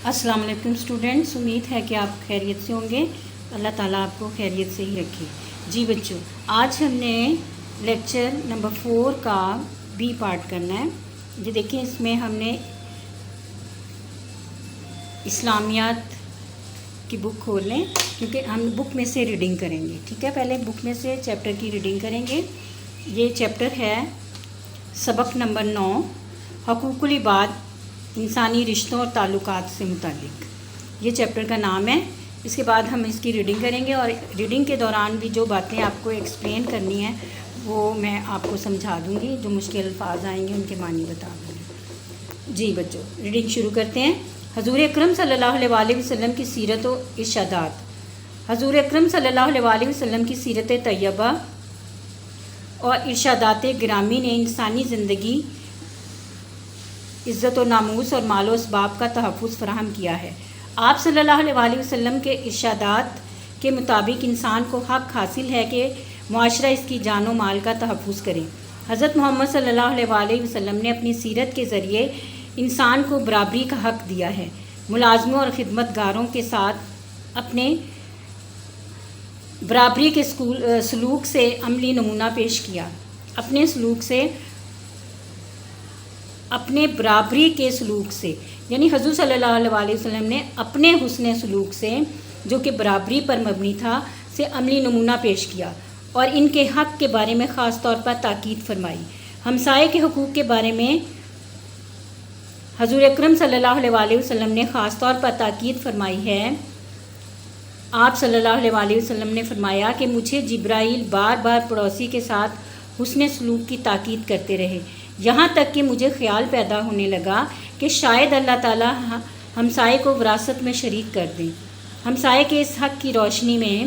السلام علیکم اسٹوڈنٹس، امید ہے کہ آپ خیریت سے ہوں گے۔ اللہ تعالیٰ آپ کو خیریت سے ہی رکھے۔ جی بچوں، آج ہم نے لیکچر نمبر 4 کا بی پارٹ کرنا ہے۔ یہ دیکھیں، اس میں ہم نے اسلامیات کی بک کھول لیں، کیونکہ ہم بک میں سے ریڈنگ کریں گے۔ ٹھیک ہے، پہلے بک میں سے چیپٹر کی ریڈنگ کریں گے۔ یہ چیپٹر ہے سبق نمبر 9، حقوق العباد، انسانی رشتوں اور تعلقات سے متعلق۔ یہ چیپٹر کا نام ہے۔ اس کے بعد ہم اس کی ریڈنگ کریں گے، اور ریڈنگ کے دوران بھی جو باتیں آپ کو ایکسپلین کرنی ہیں وہ میں آپ کو سمجھا دوں گی۔ جو مشکل الفاظ آئیں گے ان کے معنی بتا دوں گی۔ جی بچوں، ریڈنگ شروع کرتے ہیں۔ حضور اکرم صلی اللہ علیہ وآلہ وسلم کی سیرت و ارشادات۔ حضور اکرم صلی اللہ علیہ وآلہ وسلم کی سیرت طیبہ اور ارشادات گرامی نے انسانی زندگی، عزت و ناموس اور مال و اسباب کا تحفظ فراہم کیا ہے۔ آپ صلی اللہ علیہ وآلہ وسلم کے ارشادات کے مطابق انسان کو حق حاصل ہے کہ معاشرہ اس کی جان و مال کا تحفظ کرے۔ حضرت محمد صلی اللہ علیہ وآلہ وسلم نے اپنی سیرت کے ذریعے انسان کو برابری کا حق دیا ہے۔ ملازموں اور خدمت گاروں کے ساتھ اپنے برابری کے سلوک سے عملی نمونہ پیش کیا۔ اپنے برابری کے سلوک سے، یعنی حضور صلی اللہ علیہ وآلہ وسلم نے اپنے حسن سلوک سے، جو کہ برابری پر مبنی تھا، سے عملی نمونہ پیش کیا اور ان کے حق کے بارے میں خاص طور پر تاکید فرمائی۔ ہمسائے کے حقوق کے بارے میں حضور اکرم صلی اللہ علیہ وآلہ وسلم نے خاص طور پر تاکید فرمائی ہے۔ آپ صلی اللہ علیہ وآلہ وسلم نے فرمایا کہ مجھے جبرائیل بار بار پڑوسی کے ساتھ حسن سلوک کی تاکید کرتے رہے، یہاں تک کہ مجھے خیال پیدا ہونے لگا کہ شاید اللہ تعالیٰ ہمسائے کو وراثت میں شریک کر دیں۔ ہمسائے کے اس حق کی روشنی میں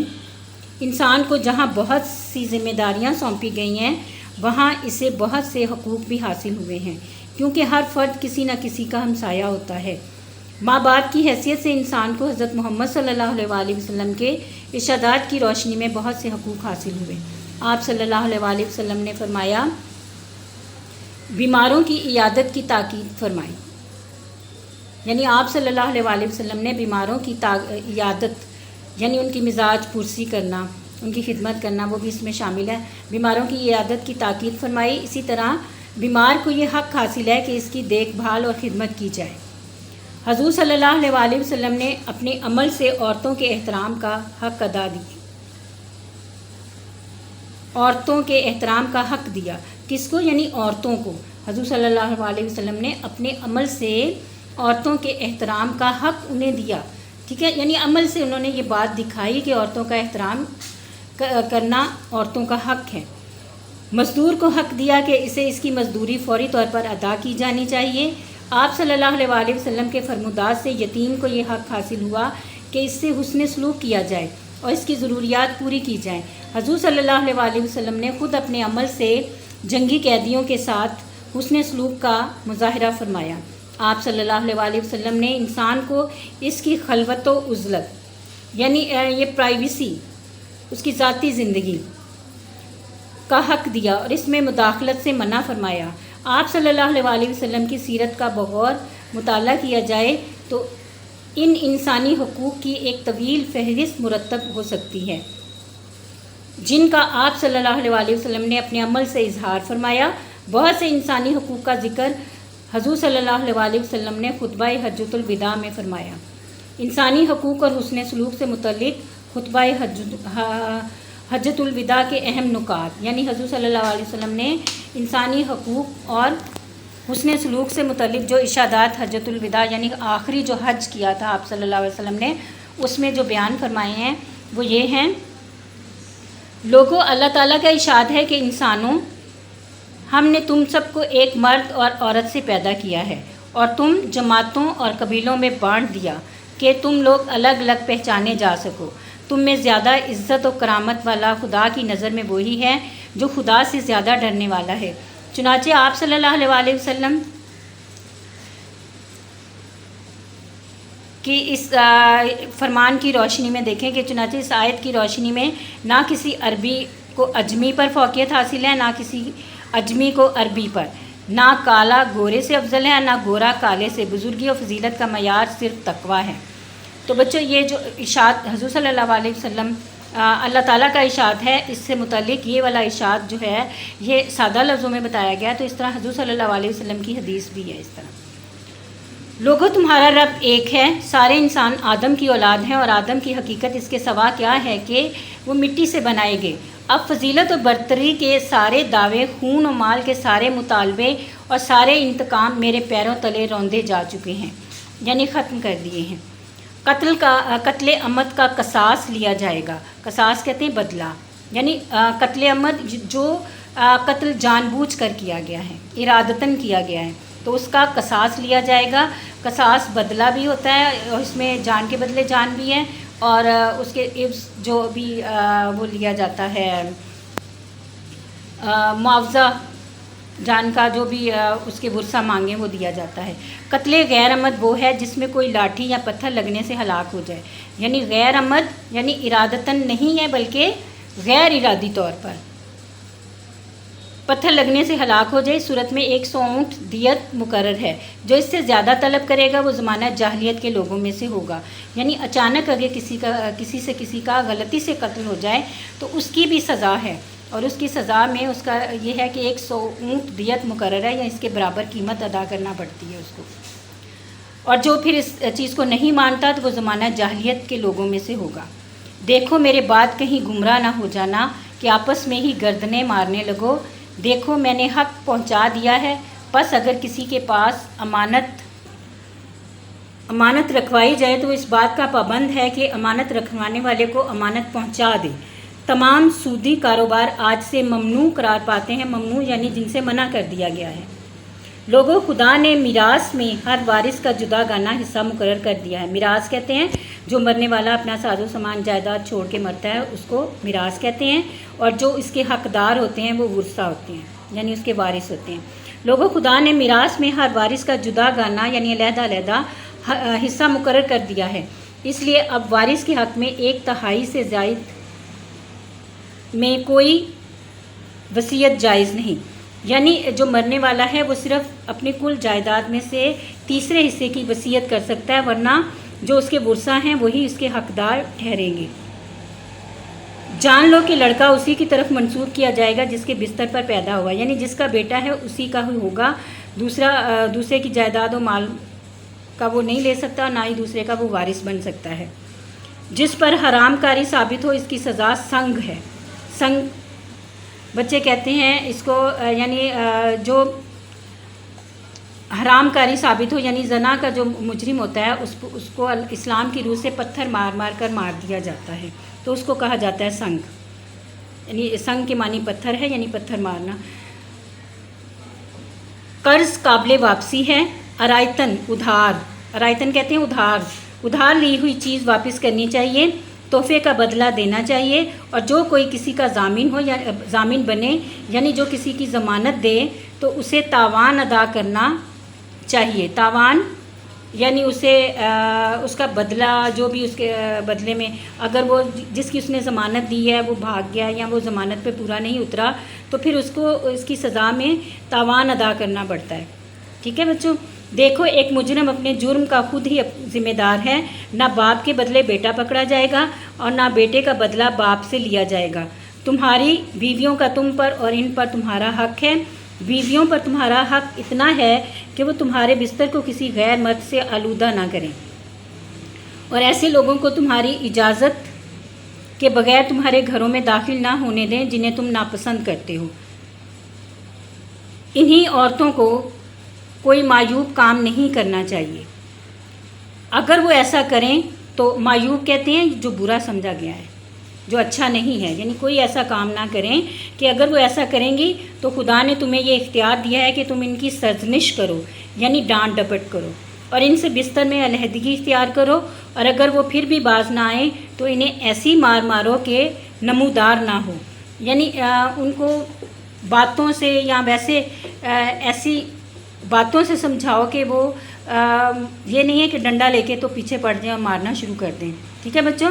انسان کو جہاں بہت سی ذمہ داریاں سونپی گئی ہیں، وہاں اسے بہت سے حقوق بھی حاصل ہوئے ہیں، کیونکہ ہر فرد کسی نہ کسی کا ہمسایہ ہوتا ہے۔ ماں باپ کی حیثیت سے انسان کو حضرت محمد صلی اللہ علیہ وآلہ وسلم کے ارشادات کی روشنی میں بہت سے حقوق حاصل ہوئے۔ آپ صلی اللہ علیہ وآلہ وسلم نے فرمایا، بیماروں کی عیادت کی تاکید فرمائی، یعنی آپ صلی اللہ علیہ وآلہ وسلم نے بیماروں کی عیادت، یعنی ان کی مزاج پرسی کرنا، ان کی خدمت کرنا، وہ بھی اس میں شامل ہے۔ بیماروں کی عیادت کی تاکید فرمائی۔ اسی طرح بیمار کو یہ حق حاصل ہے کہ اس کی دیکھ بھال اور خدمت کی جائے۔ حضور صلی اللہ علیہ وآلہ وسلم نے اپنے عمل سے عورتوں کے احترام کا حق ادا دیا، عورتوں کے احترام کا حق دیا۔ کس کو؟ یعنی عورتوں کو۔ حضور صلی اللہ علیہ وسلم نے اپنے عمل سے عورتوں کے احترام کا حق انہیں دیا۔ ٹھیک ہے، یعنی عمل سے انہوں نے یہ بات دکھائی کہ عورتوں کا احترام کرنا عورتوں کا حق ہے۔ مزدور کو حق دیا کہ اسے اس کی مزدوری فوری طور پر ادا کی جانی چاہیے۔ آپ صلی اللہ علیہ وآلہ وسلم کے فرمودات سے یتیم کو یہ حق حاصل ہوا کہ اس سے حسن سلوک کیا جائے اور اس کی ضروریات پوری کی جائیں۔ حضور صلی اللہ علیہ وآلہ وسلم نے خود اپنے عمل سے جنگی قیدیوں کے ساتھ حسن سلوک کا مظاہرہ فرمایا۔ آپ صلی اللہ علیہ وآلہ وسلم نے انسان کو اس کی خلوت و عزلت، یعنی یہ پرائیویسی، اس کی ذاتی زندگی کا حق دیا اور اس میں مداخلت سے منع فرمایا۔ آپ صلی اللہ علیہ وآلہ وسلم کی سیرت کا بغور مطالعہ کیا جائے تو ان انسانی حقوق کی ایک طویل فہرست مرتب ہو سکتی ہے، جن کا آپ صلی اللہ علیہ وآلہ وسلم نے اپنے عمل سے اظہار فرمایا۔ بہت سے انسانی حقوق کا ذکر حضور صلی اللہ علیہ وآلہ وسلم نے خطبہ حجۃ الوداع میں فرمایا۔ انسانی حقوق اور حسن سلوک سے متعلق خطبہ حجۃ الوداع کے اہم نکات، یعنی حضور صلی اللہ علیہ وسلم نے انسانی حقوق اور حسن سلوک سے متعلق جو ارشادات حجۃ الوداع، یعنی آخری جو حج کیا تھا آپ صلی اللہ علیہ وسلم نے، اس میں جو بیان فرمائے ہیں وہ یہ ہیں: لوگوں، اللہ تعالیٰ کا ارشاد ہے کہ انسانوں، ہم نے تم سب کو ایک مرد اور عورت سے پیدا کیا ہے اور تم جماعتوں اور قبیلوں میں بانٹ دیا کہ تم لوگ الگ الگ پہچانے جا سکو۔ تم میں زیادہ عزت و کرامت والا خدا کی نظر میں وہی ہے جو خدا سے زیادہ ڈرنے والا ہے۔ چنانچہ آپ صلی اللہ علیہ وآلہ وسلم کی اس فرمان کی روشنی میں دیکھیں کہ چنانچہ اس آیت کی روشنی میں نہ کسی عربی کو عجمی پر فوقیت حاصل ہے، نہ کسی عجمی کو عربی پر، نہ کالا گورے سے افضل ہے، نہ گورا کالے سے۔ بزرگی اور فضیلت کا معیار صرف تقوی ہے۔ تو بچوں یہ جو ارشاد حضور صلی اللہ علیہ وسلم اللہ تعالیٰ کا ارشاد ہے، اس سے متعلق یہ والا ارشاد جو ہے یہ سادہ لفظوں میں بتایا گیا، تو اس طرح حضور صلی اللہ علیہ وسلم کی حدیث بھی ہے اس طرح۔ لوگوں تمہارا رب ایک ہے، سارے انسان آدم کی اولاد ہیں، اور آدم کی حقیقت اس کے سوا کیا ہے کہ وہ مٹی سے بنائے گئے۔ اب فضیلت و برتری کے سارے دعوے، خون و مال کے سارے مطالبے اور سارے انتقام میرے پیروں تلے روندے جا چکے ہیں، یعنی ختم کر دیے ہیں۔ قتل عمد کا قصاص لیا جائے گا۔ قصاص کہتے ہیں بدلہ، یعنی قتل عمد جو قتل جان بوجھ کر کیا گیا ہے، ارادتاً کیا گیا ہے، تو اس کا قصاص لیا جائے گا۔ قصاص بدلہ بھی ہوتا ہے، اور اس میں جان کے بدلے جان بھی ہے، اور اس کے عوض جو بھی وہ لیا جاتا ہے معاوضہ جان کا، جو بھی اس کے ورثہ مانگیں وہ دیا جاتا ہے۔ قتل غیر عمد وہ ہے جس میں کوئی لاٹھی یا پتھر لگنے سے ہلاک ہو جائے، یعنی غیر عمد یعنی ارادتاً نہیں ہے بلکہ غیر ارادی طور پر پتھر لگنے سے ہلاک ہو جائے۔ صورت میں 100 اونٹ دیت مقرر ہے۔ جو اس سے زیادہ طلب کرے گا وہ زمانہ جاہلیت کے لوگوں میں سے ہوگا، یعنی اچانک اگر کسی کا غلطی سے قتل ہو جائے تو اس کی بھی سزا ہے، اور اس کی سزا میں اس کا یہ ہے کہ 100 اونٹ دیت مقرر ہے، یا اس کے برابر قیمت ادا کرنا پڑتی ہے اس کو۔ اور جو پھر اس چیز کو نہیں مانتا تو وہ زمانہ جاہلیت کے لوگوں میں سے ہوگا۔ دیکھو میرے بعد کہیں گمراہ نہ ہو جانا کہ آپس میں ہی گردنیں مارنے لگو۔ دیکھو میں نے حق پہنچا دیا ہے، پس اگر کسی کے پاس امانت رکھوائی جائے تو اس بات کا پابند ہے کہ امانت رکھوانے والے کو امانت پہنچا دے۔ تمام سودی کاروبار آج سے ممنوع قرار پاتے ہیں۔ ممنوع یعنی جن سے منع کر دیا گیا ہے۔ لوگوں خدا نے میراث میں ہر وارث کا جدا گانا حصہ مقرر کر دیا ہے۔ میراث کہتے ہیں جو مرنے والا اپنا ساز و سامان جائیداد چھوڑ کے مرتا ہے، اس کو میراث کہتے ہیں، اور جو اس کے حقدار ہوتے ہیں وہ ورثہ ہوتے ہیں، یعنی اس کے وارث ہوتے ہیں۔ لوگوں خدا نے میراث میں ہر وارث کا جدا گانا یعنی علیحدہ علیحدہ حصہ مقرر کر دیا ہے، اس لیے اب وارث کے حق میں 1/3 سے زائد میں کوئی وصیت جائز نہیں، یعنی جو مرنے والا ہے وہ صرف اپنے کل جائیداد میں سے تیسرے حصے کی وصیت کر سکتا ہے، ورنہ جو اس کے ورثہ ہیں وہی اس کے حقدار ٹھہریں گے۔ جان لو کہ لڑکا اسی کی طرف منسوب کیا جائے گا جس کے بستر پر پیدا ہوا، یعنی جس کا بیٹا ہے اسی کا ہی ہوگا، دوسرے کی جائیداد و مال کا وہ نہیں لے سکتا، نہ ہی دوسرے کا وہ وارث بن سکتا ہے۔ جس پر حرام کاری ثابت ہو اس کی سزا سنگ ہے۔ سنگ بچے کہتے ہیں اس کو، یعنی جو حرام کاری ثابت ہو، یعنی زنا کا جو مجرم ہوتا ہے اس کو اسلام کی روح سے پتھر مار مار کر مار دیا جاتا ہے، تو اس کو کہا جاتا ہے سنگ، یعنی سنگ کے معنی پتھر ہے، یعنی پتھر مارنا۔ قرض قابل واپسی ہے۔ ارائتن ادھار، ارائتن کہتے ہیں ادھار لی ہوئی چیز واپس کرنی چاہیے، تحفے کا بدلہ دینا چاہیے، اور جو کوئی کسی کا ضامن ہو یا ضامن بنے، یعنی جو کسی کی ضمانت دے تو اسے تاوان ادا کرنا چاہیے۔ تاوان یعنی اسے اس کا بدلہ، جو بھی اس کے بدلے میں اگر وہ جس کی اس نے ضمانت دی ہے وہ بھاگ گیا یا وہ ضمانت پہ پورا نہیں اترا تو پھر اس کو اس کی سزا میں تاوان ادا کرنا پڑتا ہے۔ ٹھیک ہے بچوں، دیکھو ایک مجرم اپنے جرم کا خود ہی ذمہ دار ہے، نہ باپ کے بدلے بیٹا پکڑا جائے گا اور نہ بیٹے کا بدلہ باپ سے لیا جائے گا۔ تمہاری بیویوں کا تم پر اور ان پر تمہارا حق ہے۔ بیویوں پر تمہارا حق اتنا ہے کہ وہ تمہارے بستر کو کسی غیر مرد سے آلودہ نہ کریں، اور ایسے لوگوں کو تمہاری اجازت کے بغیر تمہارے گھروں میں داخل نہ ہونے دیں جنہیں تم ناپسند کرتے ہو۔ انہی عورتوں کو کوئی معیوب کام نہیں کرنا چاہیے۔ اگر وہ ایسا کریں تو معیوب کہتے ہیں جو برا سمجھا گیا ہے، جو اچھا نہیں ہے، یعنی کوئی ایسا کام نہ کریں کہ اگر وہ ایسا کریں گی تو خدا نے تمہیں یہ اختیار دیا ہے کہ تم ان کی سرزنش کرو، یعنی ڈانٹ ڈپٹ کرو، اور ان سے بستر میں علیحدگی اختیار کرو، اور اگر وہ پھر بھی باز نہ آئیں تو انہیں ایسی مار مارو کہ نمودار نہ ہو، یعنی ان کو باتوں سے یا ویسے ایسی باتوں سے سمجھاؤ کہ وہ یہ نہیں ہے کہ ڈنڈا لے کے تو پیچھے پڑ جائیں اور مارنا شروع کر دیں۔ ٹھیک ہے بچوں،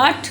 8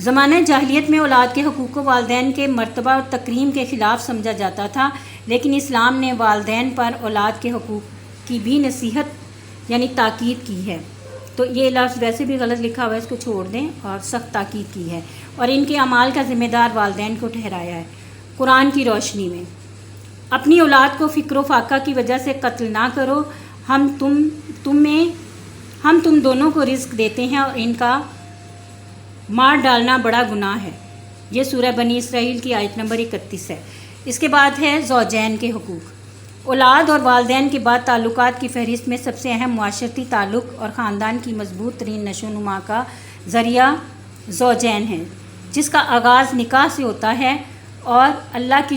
زمانہ جاہلیت میں اولاد کے حقوق کو والدین کے مرتبہ اور تکریم کے خلاف سمجھا جاتا تھا، لیکن اسلام نے والدین پر اولاد کے حقوق کی بھی نصیحت یعنی تاکید کی ہے۔ تو یہ لفظ ویسے بھی غلط لکھا ہوا ہے، اس کو چھوڑ دیں، اور سخت تاکید کی ہے، اور ان کے اعمال کا ذمہ دار والدین کو ٹھہرایا ہے۔ قرآن کی روشنی میں اپنی اولاد کو فکر و فاقہ کی وجہ سے قتل نہ کرو، ہم تم دونوں کو رزق دیتے ہیں اور ان کا مار ڈالنا بڑا گناہ ہے۔ یہ سورہ بنی اسرائیل کی آیت نمبر 31 ہے۔ اس کے بعد ہے زوجین کے حقوق۔ اولاد اور والدین کے بعد تعلقات کی فہرست میں سب سے اہم معاشرتی تعلق اور خاندان کی مضبوط ترین نشو و نما کا ذریعہ زوجین ہے، جس کا آغاز نکاح سے ہوتا ہے اور اللہ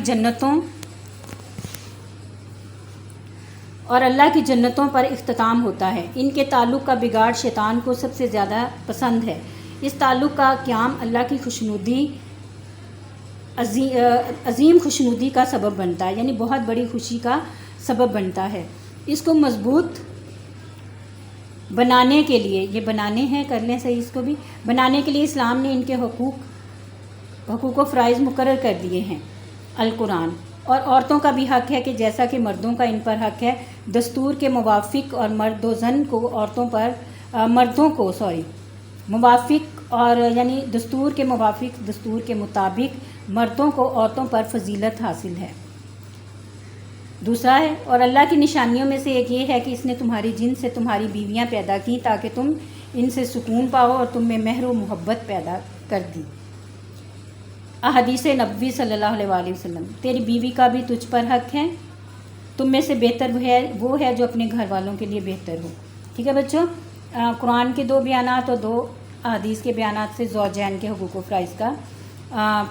کی جنتوں پر اختتام ہوتا ہے۔ ان کے تعلق کا بگاڑ شیطان کو سب سے زیادہ پسند ہے۔ اس تعلق کا قیام اللہ کی عظیم خوشنودی کا سبب بنتا ہے، یعنی بہت بڑی خوشی کا سبب بنتا ہے۔ اس کو مضبوط بنانے کے لیے، یہ بنانے ہیں، کر لیں صحیح، اس کو بھی بنانے کے لیے اسلام نے ان کے حقوق و فرائض مقرر کر دیے ہیں۔ القرآن اور عورتوں کا بھی حق ہے کہ جیسا کہ مردوں کا ان پر حق ہے، دستور کے موافق اور دستور کے مطابق مردوں کو عورتوں پر فضیلت حاصل ہے۔ دوسرا ہے، اور اللہ کی نشانیوں میں سے ایک یہ ہے کہ اس نے تمہاری جنس سے تمہاری بیویاں پیدا کی تاکہ تم ان سے سکون پاؤ اور تم میں مہر و محبت پیدا کر دی۔ احادیث نبوی صلی اللہ علیہ وآلہ وسلم، تیری بیوی کا بھی تجھ پر حق ہے، تم میں سے بہتر وہ ہے جو اپنے گھر والوں کے لیے بہتر ہو۔ ٹھیک ہے بچوں، قرآن کے 2 بیانات اور 2 احادیث کے بیانات سے زوجین کے حقوق و فرائض کا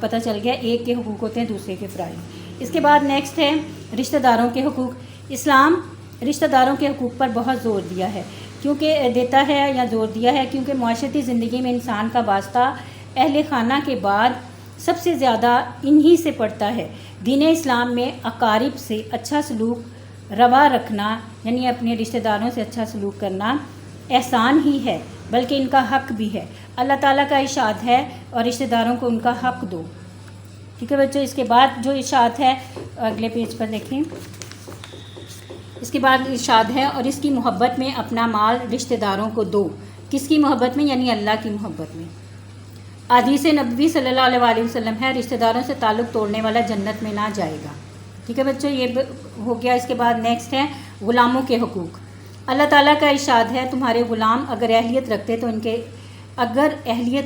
پتہ چل گیا۔ ایک کے حقوق ہوتے ہیں، دوسرے کے فرائض۔ اس کے بعد نیکسٹ ہے رشتہ داروں کے حقوق۔ اسلام رشتہ داروں کے حقوق پر بہت زور دیا ہے، کیونکہ معاشرتی زندگی میں انسان کا واسطہ اہل خانہ کے بعد سب سے زیادہ انہی سے پڑتا ہے۔ دین اسلام میں اقارب سے اچھا سلوک روا رکھنا، یعنی اپنے رشتہ داروں سے اچھا سلوک کرنا احسان ہی ہے، بلکہ ان کا حق بھی ہے۔ اللہ تعالیٰ کا ارشاد ہے، اور رشتہ داروں کو ان کا حق دو۔ ٹھیک ہے بچوں، اس کے بعد جو ارشاد ہے اگلے پیج پر دیکھیں۔ اس کے بعد ارشاد ہے، اور اس کی محبت میں اپنا مال رشتہ داروں کو دو۔ کس کی محبت میں؟ یعنی اللہ کی محبت میں۔ حدیث نبوی صلی اللہ علیہ وآلہ وسلم ہے، رشتہ داروں سے تعلق توڑنے والا جنت میں نہ جائے گا۔ ٹھیک ہے بچوں، یہ ہو گیا۔ اس کے بعد نیکسٹ ہے غلاموں کے حقوق۔ اللہ تعالیٰ کا ارشاد ہے، تمہارے غلام اگر اہلیت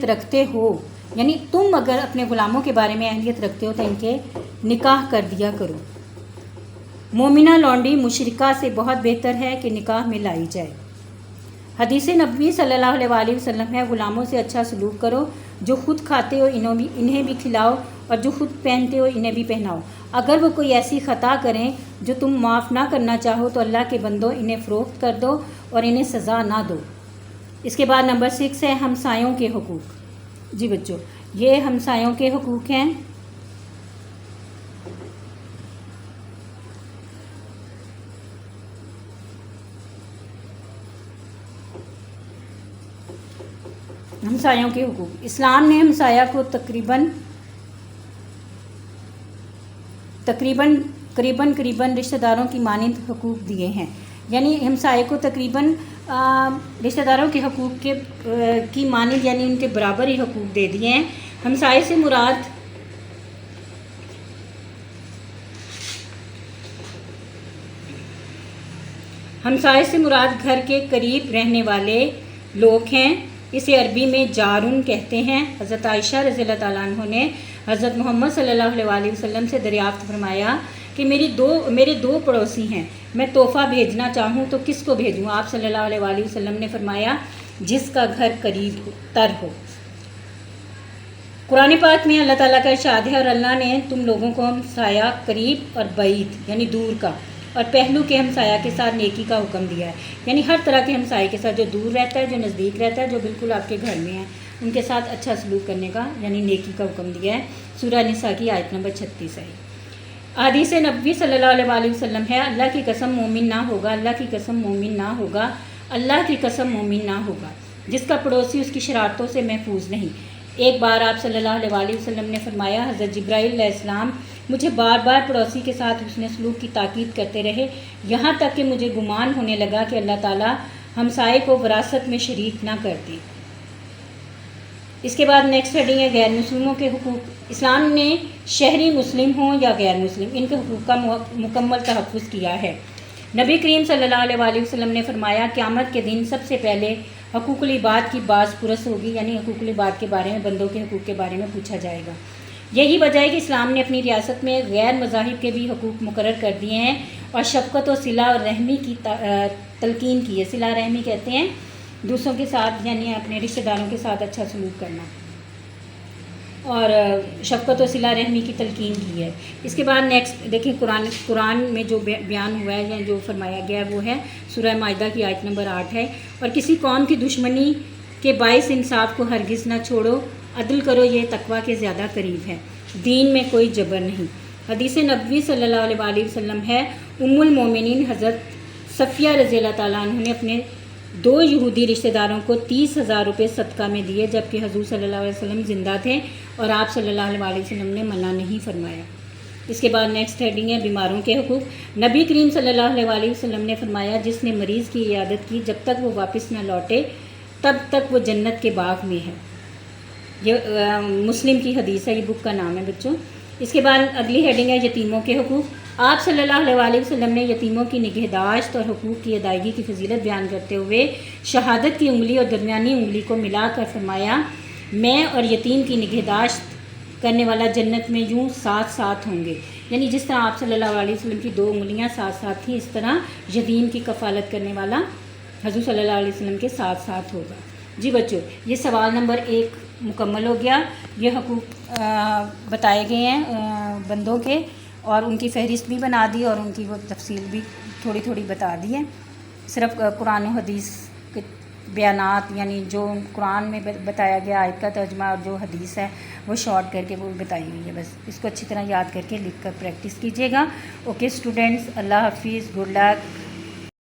رکھتے ہو، یعنی تم اگر اپنے غلاموں کے بارے میں اہلیت رکھتے ہو تو ان کے نکاح کر دیا کرو۔ مومنہ لونڈی مشرکہ سے بہت بہتر ہے کہ نکاح میں لائی جائے۔ حدیث نبوی صلی اللہ علیہ وآلہ وسلم ہے، غلاموں سے اچھا سلوک کرو، جو خود کھاتے ہو انہیں بھی کھلاؤ، اور جو خود پہنتے ہو انہیں بھی پہناؤ۔ اگر وہ کوئی ایسی خطا کریں جو تم معاف نہ کرنا چاہو تو اللہ کے بندو انہیں فروخت کر دو اور انہیں سزا نہ دو۔ اس کے بعد نمبر 6 ہے ہمسایوں کے حقوق۔ جی بچوں، یہ ہمسایوں کے حقوق ہیں۔ ہمسایوں کے حقوق، اسلام نے ہمسایہ کو تقریباً رشتہ داروں کی مانند حقوق دیے ہیں، یعنی ہمسائے کو تقریباً رشتہ داروں کے حقوق کی مانند، یعنی ان کے برابر ہی حقوق دے دیے ہیں۔ ہمسائے سے مراد گھر کے قریب رہنے والے لوگ ہیں۔ اسے عربی میں جارن کہتے ہیں۔ حضرت عائشہ رضی اللہ تعالیٰ عنہ نے حضرت محمد صلی اللہ علیہ وآلہ وسلم سے دریافت فرمایا کہ میرے دو پڑوسی ہیں، میں تحفہ بھیجنا چاہوں تو کس کو بھیجوں؟ آپ صلی اللہ علیہ وآلہ وسلم نے فرمایا جس کا گھر قریب تر ہو۔ قرآن پاک میں اللہ تعالیٰ کا ارشاد ہے، اور اللہ نے تم لوگوں کو ہمسایہ قریب اور بعید یعنی دور کا اور پہلو کے ہمسایہ کے ساتھ نیکی کا حکم دیا ہے، یعنی ہر طرح کے ہمسائے کے ساتھ، جو دور رہتا ہے، جو نزدیک رہتا ہے، جو بالکل آپ کے گھر میں ہے، ان کے ساتھ اچھا سلوک کرنے کا یعنی نیکی کا حکم دیا ہے۔ سورہ نساء کی آیت نمبر 36 ہے۔ حدیث نبوی صلی اللہ علیہ وآلہ وسلم ہے، اللہ کی قسم مومن نہ ہوگا، اللہ کی قسم مومن نہ ہوگا، اللہ کی قسم مومن نہ ہوگا جس کا پڑوسی اس کی شرارتوں سے محفوظ نہیں۔ ایک بار آپ صلی اللہ علیہ وسلم نے فرمایا، حضرت جبرائیل علیہ السلام مجھے بار بار پڑوسی کے ساتھ حسن سلوک کی تاکید کرتے رہے، یہاں تک کہ مجھے گمان ہونے لگا کہ اللہ تعالیٰ ہمسائے کو وراثت میں شریک نہ کر دے۔ اس کے بعد نیکسٹ ہیڈنگ ہے غیر مسلموں کے حقوق۔ اسلام نے شہری مسلم ہوں یا غیر مسلم ان کے حقوق کا مکمل تحفظ کیا ہے۔ نبی کریم صلی اللہ علیہ وسلم نے فرمایا، قیامت کے دن سب سے پہلے حقوق العباد کی باز پرس ہوگی، یعنی حقوق العباد کے بارے میں، بندوں کے حقوق کے بارے میں پوچھا جائے گا۔ یہی وجہ ہے کہ اسلام نے اپنی ریاست میں غیر مذاہب کے بھی حقوق مقرر کر دیے ہیں اور شفقت و صلہ رحمی کی تلقین کی ہے۔ صلہ رحمی کہتے ہیں دوسروں کے ساتھ، یعنی اپنے رشتہ داروں کے ساتھ اچھا سلوک کرنا، اور شفقت و صلہ رحمی کی تلقین کی ہے۔ اس کے بعد نیکسٹ دیکھیں، قرآن میں جو بیان ہوا ہے یا جو فرمایا گیا ہے وہ ہے سورہ مائدہ کی آیت نمبر 8 ہے، اور کسی قوم کی دشمنی کے باعث انصاف کو ہرگز نہ چھوڑو، عدل کرو، یہ تقویٰ کے زیادہ قریب ہے، دین میں کوئی جبر نہیں۔ حدیث نبوی صلی اللہ علیہ وسلم ہے، ام المومنین حضرت صفیہ رضی اللہ تعالیٰ عنہ نے اپنے 2 یہودی رشتہ داروں کو 30,000 روپے صدقہ میں دیے جبکہ حضور صلی اللہ علیہ وسلم زندہ تھے اور آپ صلی اللہ علیہ وسلم نے منع نہیں فرمایا۔ اس کے بعد نیکسٹ ہیڈنگ ہے بیماروں کے حقوق۔ نبی کریم صلی اللہ علیہ وسلم نے فرمایا، جس نے مریض کی عیادت کی جب تک وہ واپس نہ لوٹے تب تک وہ جنت کے باغ میں ہے۔ یہ مسلم کی حدیث ہے، یہ بک کا نام ہے بچوں۔ اس کے بعد اگلی ہیڈنگ ہے یتیموں کے حقوق۔ آپ صلی اللہ علیہ وسلم نے یتیموں کی نگہداشت اور حقوق کی ادائیگی کی فضیلت بیان کرتے ہوئے شہادت کی انگلی اور درمیانی انگلی کو ملا کر فرمایا، میں اور یتیم کی نگہداشت کرنے والا جنت میں یوں ساتھ ساتھ ہوں گے، یعنی جس طرح آپ صلی اللہ علیہ وسلم کی 2 انگلیاں ساتھ ساتھ تھیں، اس طرح یتیم کی کفالت کرنے والا حضور صلی اللہ علیہ وسلم کے ساتھ ساتھ ہوگا۔ جی بچوں، یہ سوال نمبر 1 مکمل ہو گیا۔ یہ حقوق بتائے گئے ہیں بندوں کے، اور ان کی فہرست بھی بنا دی اور ان کی وہ تفصیل بھی تھوڑی تھوڑی بتا دی ہے۔ صرف قرآن و حدیث کے بیانات، یعنی جو قرآن میں بتایا گیا آیت کا ترجمہ، اور جو حدیث ہے وہ شارٹ کر کے وہ بتائی ہوئی ہے، بس اس کو اچھی طرح یاد کر کے لکھ کر پریکٹس کیجیے گا۔ اوکے اسٹوڈنٹس، اللہ حافظ، گڈ لک۔